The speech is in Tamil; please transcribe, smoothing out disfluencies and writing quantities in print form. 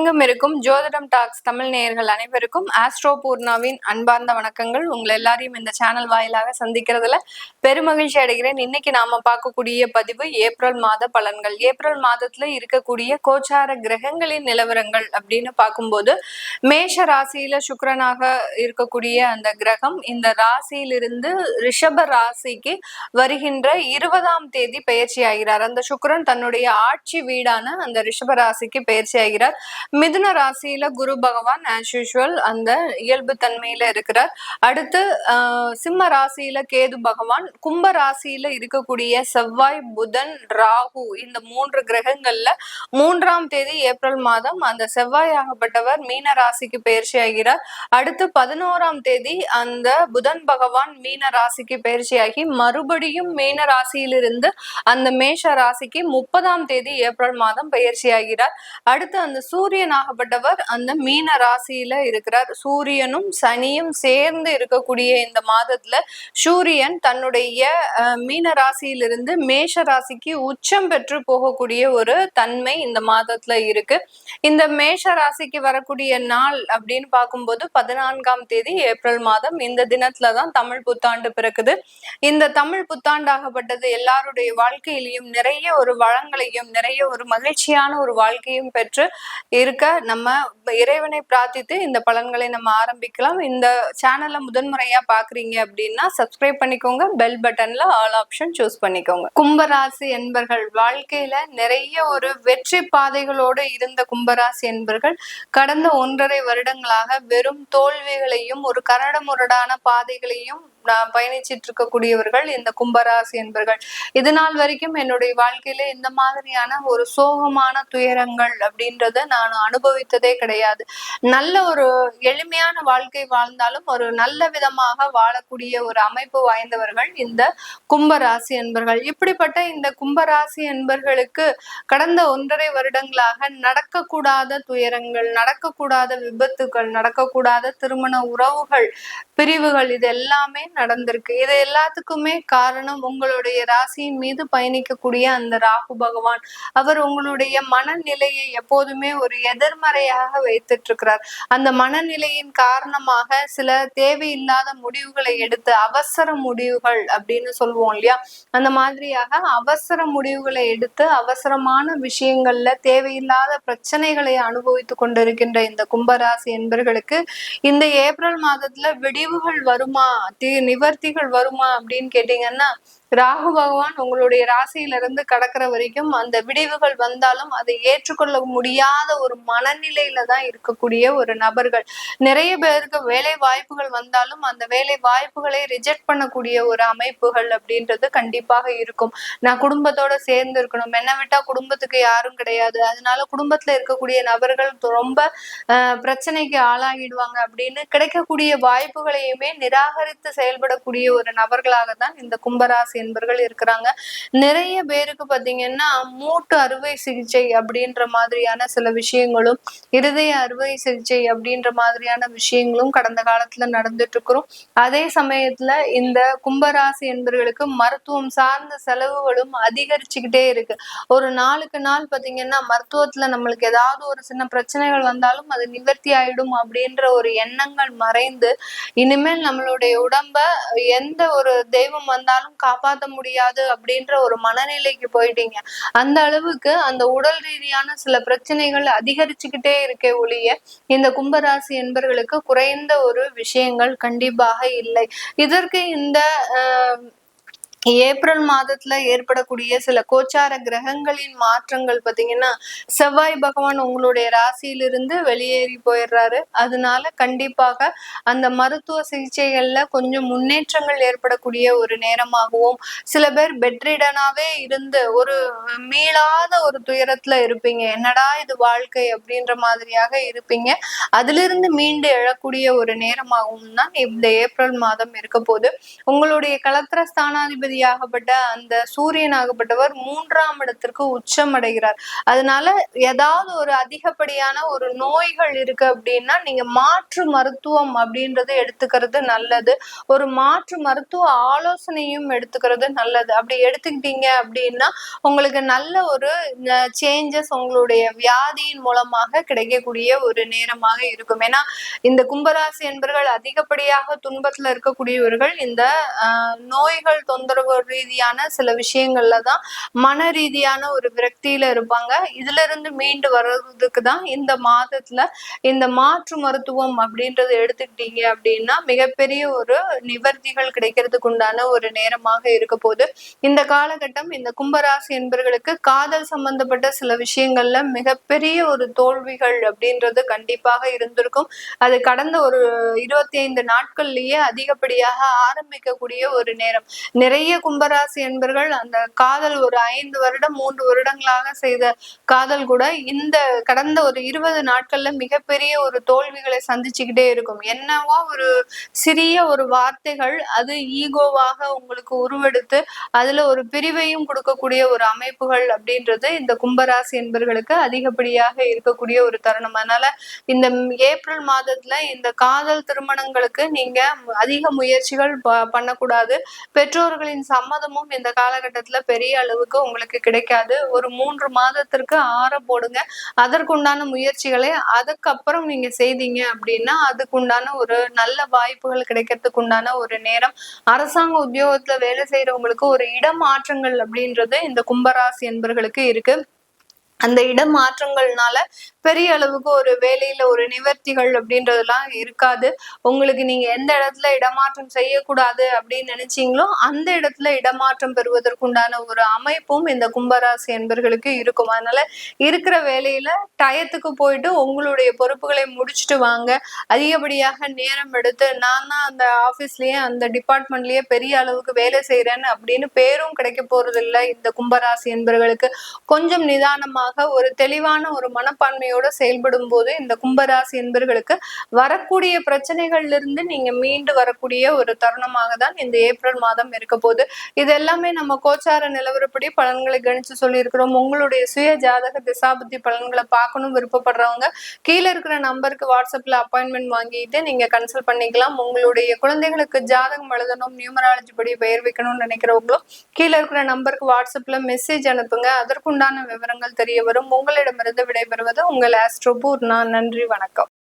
உலகெங்கும் இருக்கும் ஜோதிடம் டாக்ஸ் தமிழ் நேயர்கள் அனைவருக்கும் ஆஸ்ட்ரோ பூர்ணாவின் அன்பார்ந்த வணக்கங்கள். உங்களை எல்லாரையும் இந்த சேனல் வாயிலாக சந்திக்கிறதுல பெருமகிழ்ச்சி அடைகிறேன். இன்னைக்கு நாம பார்க்கக்கூடிய பதிவு ஏப்ரல் மாத பலன்கள். ஏப்ரல் மாதத்துல இருக்கக்கூடிய கோச்சார கிரகங்களின் நிலவரங்கள் அப்படின்னு பார்க்கும்போது மேஷ ராசியில சுக்கிரனாக இருக்கக்கூடிய அந்த கிரகம் இந்த ராசியிலிருந்து ரிஷப ராசிக்கு வருகின்ற 20ஆம் தேதி பயிற்சி ஆகிறார். அந்த சுக்கிரன் தன்னுடைய ஆட்சி வீடான அந்த ரிஷப ராசிக்கு பயிற்சி ஆகிறார். மிதுன ராசியில குரு பகவான் ஆஸ் யூசுவல் அந்த இயல்பு தன்மையில இருக்கிறார். அடுத்து சிம்ம ராசியில கேது பகவான், கும்ப ராசியில இருக்கக்கூடிய செவ்வாய், புதன், ராகு இந்த 3 கிரகங்கள்ல 3ஆம் தேதி ஏப்ரல் மாதம் அந்த செவ்வாய் ஆகப்பட்டவர் மீன ராசிக்கு பயிற்சி ஆகிறார். அடுத்து 11ஆம் தேதி அந்த புதன் பகவான் மீன ராசிக்கு பயிற்சியாகி மறுபடியும் மீன ராசியிலிருந்து அந்த மேஷ ராசிக்கு 30ஆம் தேதி ஏப்ரல் மாதம் பயிற்சி ஆகிறார். அடுத்து அந்த சூரியன் ஆகப்பட்டவர் அந்த மீன ராசியில இருக்கிறார். சூரியனும் சனியும் சேர்ந்து இருக்கக்கூடிய இந்த மாதத்துல சூரியன் தன்னுடைய மீன ராசியிலிருந்து மேஷ ராசிக்கு உச்சம் பெற்று போகக்கூடிய ஒரு தன்மை இந்த மாதத்துல இருக்கு. இந்த மேஷ ராசிக்கு வரக்கூடிய நாள் அப்படின்னு பார்க்கும்போது 14ஆம் தேதி ஏப்ரல் மாதம் இந்த தினத்துலதான் தமிழ் புத்தாண்டு பிறக்குது. இந்த தமிழ் புத்தாண்டாகப்பட்டது எல்லாருடைய வாழ்க்கையிலையும் நிறைய ஒரு வளங்களையும் நிறைய ஒரு மகிழ்ச்சியான ஒரு வாழ்க்கையும் பெற்று இருக்க நம்ம இறைவனை பிரார்த்தித்து இந்த பலன்களை நம்ம ஆரம்பிக்கலாம். இந்த சேனலை முதன்முறையா பாக்குறீங்க அப்படின்னா சப்ஸ்கிரைப் பண்ணிக்கோங்க, பெல் பட்டன்ல ஆல் ஆப்ஷன் சூஸ் பண்ணிக்கோங்க. கும்பராசி என்பர்கள் வாழ்க்கையில நிறைய ஒரு வெற்றி பாதைகளோடு இருந்த கும்பராசி என்பர்கள் கடந்த 1.5 வருடங்களாக வெறும் தோல்விகளையும் ஒரு கரடுமுரடான பாதைகளையும் பயணிச்சிட்டு இருக்கக்கூடியவர்கள் இந்த கும்பராசி என்பர்கள். இது நாள் வரைக்கும் என்னுடைய வாழ்க்கையில இந்த மாதிரியான ஒரு சோகமான துயரங்கள் அப்படின்றத நான் அனுபவித்ததே கிடையாது. நல்ல ஒரு எளிமையான வாழ்க்கை வாழ்ந்தாலும் ஒரு நல்ல விதமாக வாழக்கூடிய ஒரு அமைப்பு வாய்ந்தவர்கள் இந்த கும்பராசி என்பர்கள். இப்படிப்பட்ட இந்த கும்பராசி என்பர்களுக்கு கடந்த 1.5 வருடங்களாக நடக்கக்கூடாத துயரங்கள், நடக்கக்கூடாத விபத்துகள், நடக்கக்கூடாத திருமண உறவுகள், பிரிவுகள் இது எல்லாமே நடந்திருக்கு. இது எல்லாத்துக்குமே காரணம் உங்களுடைய ராசியின் மீது பயணிக்கக்கூடிய அந்த ராகு பகவான். அவர் உங்களுடைய மனநிலையை எப்போதுமே ஒரு எதிர்மறையாக வைத்துட்டு இருக்கிறார். அந்த மனநிலையின் காரணமாக சில தேவையில்லாத முடிவுகளை எடுத்து அவசர முடிவுகள் அப்படின்னு சொல்லுவோம் இல்லையா, அந்த மாதிரியாக அவசர முடிவுகளை எடுத்து அவசரமான விஷயங்கள்ல தேவையில்லாத பிரச்சனைகளை அனுபவித்து கொண்டிருக்கின்ற இந்த கும்பராசி என்பர்களுக்கு இந்த ஏப்ரல் மாதத்துல விடிவுகள் வருமா, நிவர்த்திகள் வருமா அப்படின்னு கேட்டீங்கன்னா ராகு பகவான் உங்களுடைய ராசியிலிருந்து கடக்கிற வரைக்கும் அந்த விடிவுகள் வந்தாலும் அதை ஏற்றுக்கொள்ள முடியாத ஒரு மனநிலையில தான் இருக்கக்கூடிய ஒரு நபர்கள். நிறைய பேருக்கு வேலை வாய்ப்புகள் வந்தாலும் அந்த வேலை வாய்ப்புகளை ரிஜெக்ட் பண்ணக்கூடிய ஒரு அமைப்புகள் அப்படின்றது கண்டிப்பாக இருக்கும். நான் குடும்பத்தோட சேர்ந்து இருக்கணும், என்னை விட்டா குடும்பத்துக்கு யாரும் கிடையாது, அதனால குடும்பத்துல இருக்கக்கூடிய நபர்கள் ரொம்ப பிரச்சனைக்கு ஆளாகிடுவாங்க அப்படின்னு கிடைக்கக்கூடிய வாய்ப்புகளையுமே நிராகரித்து செயல்படக்கூடிய ஒரு நபர்களாக தான் இந்த கும்பராசி என்பர்கள் இருக்கிறாங்க. நிறைய பேருக்கு பாத்தீங்கன்னா மூட்டு அறுவை சிகிச்சை அப்படின்ற மாதிரியான சில விஷயங்களும், இருதய அறுவை சிகிச்சை அப்படின்ற மாதிரியான விஷயங்களும் கடந்த காலத்துல நடந்துட்டு இருக்கிறோம். அதே சமயத்துல இந்த கும்பராசி என்பவர்களுக்கு மருத்துவம் சார்ந்த செலவுகளும் அதிகரிச்சுக்கிட்டே இருக்கு. ஒரு நாளுக்கு நாள் பாத்தீங்கன்னா மருத்துவத்துல நம்மளுக்கு ஏதாவது ஒரு சின்ன பிரச்சனைகள் வந்தாலும் அது நிவர்த்தி ஆயிடும் அப்படின்ற ஒரு எண்ணங்கள் மறைந்து இனிமேல் நம்மளுடைய உடம்ப எந்த ஒரு தெய்வம் வந்தாலும் காப்பாற்ற முடியாது அப்படின்ற ஒரு மனநிலைக்கு போயிட்டீங்க. அந்த அளவுக்கு அந்த உடல் ரீதியான சில பிரச்சனைகள் அதிகரிச்சுக்கிட்டே இருக்கே ஒழிய இந்த கும்பராசி என்பவர்களுக்கு குறைந்த ஒரு விஷயங்கள் கண்டிப்பாக இல்லை. இதற்கு இந்த ஏப்ரல் மாதத்துல ஏற்படக்கூடிய சில கோச்சார கிரகங்களின் மாற்றங்கள் பாத்தீங்கன்னா செவ்வாய் பகவான் உங்களுடைய ராசியிலிருந்து வெளியேறி போயிடுறாரு. அதனால கண்டிப்பாக அந்த மருத்துவ சிகிச்சைகள்ல கொஞ்சம் முன்னேற்றங்கள் ஏற்படக்கூடிய ஒரு நேரமாகவும், சில பேர் பெட்ரிடனாவே இருந்து ஒரு மீளாத ஒரு துயரத்துல இருப்பீங்க, என்னடா இது வாழ்க்கை அப்படின்ற மாதிரியாக இருப்பீங்க. அதிலிருந்து மீண்டு எழக்கூடிய ஒரு நேரமாகவும் தான் இந்த ஏப்ரல் மாதம் இருக்க போது. உங்களுடைய களத்திர ஸ்தானாதிபதி அதிபதியாகப்பட்ட அந்த சூரியனாகப்பட்டவர் 3ஆம் இடத்திற்கு உச்சம் அடைகிறார். அதனால ஏதாவது ஒரு அதிகப்படியான ஒரு நோய்கள் இருக்கு அப்படின்னா நீங்க மாற்று மருத்துவம் அப்படின்றத எடுத்துக்கிறது நல்லது. ஒரு மாற்று மருத்துவ ஆலோசனையும் எடுத்துக்கிறது நல்லது. அப்படி எடுத்துக்கிட்டீங்க அப்படின்னா உங்களுக்கு நல்ல ஒரு சேஞ்சஸ் உங்களுடைய வியாதியின் மூலமாக கிடைக்கக்கூடிய ஒரு நேரமாக இருக்கும். ஏன்னா இந்த கும்பராசி என்பவர்கள் அதிகப்படியாக துன்பத்துல இருக்கக்கூடியவர்கள் இந்த நோய்கள் தொந்தரவு ரீதியான சில விஷயங்கள்ல தான் மன ரீதியான ஒரு விரக்தியில இருப்பாங்க. இதுல இருந்து மீண்டு வர்றதுக்கு தான் இந்த மாதத்துல இந்த மாற்று மருத்துவம் அப்படின்றத எடுத்துக்கிட்டீங்க அப்படின்னா மிகப்பெரிய ஒரு நிவர்த்திகள் கிடைக்கிறதுக்கு உண்டான ஒரு நேரமாக இருக்க போது. இந்த காலகட்டம் இந்த கும்பராசி என்பவர்களுக்கு காதல் சம்பந்தப்பட்ட சில விஷயங்கள்ல மிகப்பெரிய ஒரு தோல்விகள் அப்படின்றது கண்டிப்பாக இருந்திருக்கும். அது கடந்த ஒரு 25 நாட்கள்லயே அதிகப்படியாக ஆரம்பிக்கக்கூடிய ஒரு நேரம். நிறைய கும்பராசி என்பர்கள் அந்த காதல் ஒரு 5 வருடம் 3 வருடங்களாக செய்த காதல் கூட இந்த கடந்த ஒரு 20 நாட்கள்ல மிகப்பெரிய ஒரு தோல்விகளை சந்திச்சுக்கிட்டே இருக்கும். என்னவோ ஒரு சிறிய ஒரு வார்த்தைகள் அது ஈகோவாக உங்களுக்கு உருவெடுத்து அதுல ஒரு பிரிவையும் கொடுக்கக்கூடிய ஒரு அமைப்புகள் அப்படின்றது இந்த கும்பராசி என்பர்களுக்கு அதிகப்படியாக இருக்கக்கூடிய ஒரு தருணம். அதனால இந்த ஏப்ரல் மாதத்துல இந்த காதல் திருமணங்களுக்கு நீங்க அதிக முயற்சிகள் பண்ணக்கூடாது. பெற்றோர்களின் சம்மதமும் இந்த காலகட்டத்துல பெரிய அளவுக்கு உங்களுக்கு கிடைக்காது. ஒரு 3 மாதத்திற்கு ஆற போடுங்க. அதற்குண்டான முயற்சிகளை அதுக்கப்புறம் நீங்க செய்தீங்க அப்படின்னா அதுக்குண்டான ஒரு நல்ல வாய்ப்புகள் கிடைக்கிறதுக்கு உண்டான ஒரு நேரம். அரசாங்க உத்தியோகத்துல வேலை செய்யறவங்களுக்கு ஒரு இடமாற்றங்கள் அப்படின்றது இந்த கும்பராசி என்பர்களுக்கு இருக்கு. அந்த இடமாற்றங்கள்னால பெரிய அளவுக்கு ஒரு வேலையில ஒரு நிவர்த்திகள் அப்படின்றதெல்லாம் இருக்காது. உங்களுக்கு நீங்க எந்த இடத்துல இடமாற்றம் செய்யக்கூடாது அப்படின்னு நினைச்சீங்களோ அந்த இடத்துல இடமாற்றம் பெறுவதற்குண்டான ஒரு அமைப்பும் இந்த கும்பராசி என்பர்களுக்கு இருக்கும். அதனால இருக்கிற வேலையில டயத்துக்கு போயிட்டு உங்களுடைய பொறுப்புகளை முடிச்சுட்டு வாங்க. அதிகப்படியாக நேரம் எடுத்து நான் தான் அந்த ஆபீஸ்லயே அந்த டிபார்ட்மெண்ட்லயே பெரிய அளவுக்கு வேலை செய்யறேன்னு அப்படின்னு பேரும் கிடைக்க போறது இல்லை. இந்த கும்பராசி என்பர்களுக்கு கொஞ்சம் நிதானமாக ஒரு தெளிவான ஒரு மனப்பான்மையோட செயல்படும் போது இந்த கும்பராசி என்பர்களுக்கு வரக்கூடிய பிரச்சனைகள்ல இருந்து நீங்க மீண்டு வரக்கூடிய ஒரு தருணமாக தான் இந்த ஏப்ரல் மாதம் இருக்க போகுது. இது எல்லாமே நம்ம கோச்சார நிலவரப்படி பலன்களை கணிச்சு சொல்லி இருக்கிறோம். உங்களுடைய சுய ஜாதக திசாபுத்தி பலன்களை பார்க்கணும் விருப்பப்படுறவங்க கீழே இருக்கிற நம்பருக்கு வாட்ஸ்அப்ல அப்பாயின்மெண்ட் வாங்கிட்டு நீங்க கன்சல்ட் பண்ணிக்கலாம். உங்களுடைய குழந்தைகளுக்கு ஜாதகம் எழுதணும், நியூமராலஜி படி பெயர் வைக்கணும்னு நினைக்கிறவங்களும் கீழே இருக்கிற நம்பருக்கு வாட்ஸ்அப்ல மெசேஜ் அனுப்புங்க. அதற்குண்டான விவரங்கள் தெரிய வரும். உங்களிடமிருந்து விடைபெறுவது உங்கள் ஆஸ்ட்ரோ பூர்ணா. நன்றி, வணக்கம்.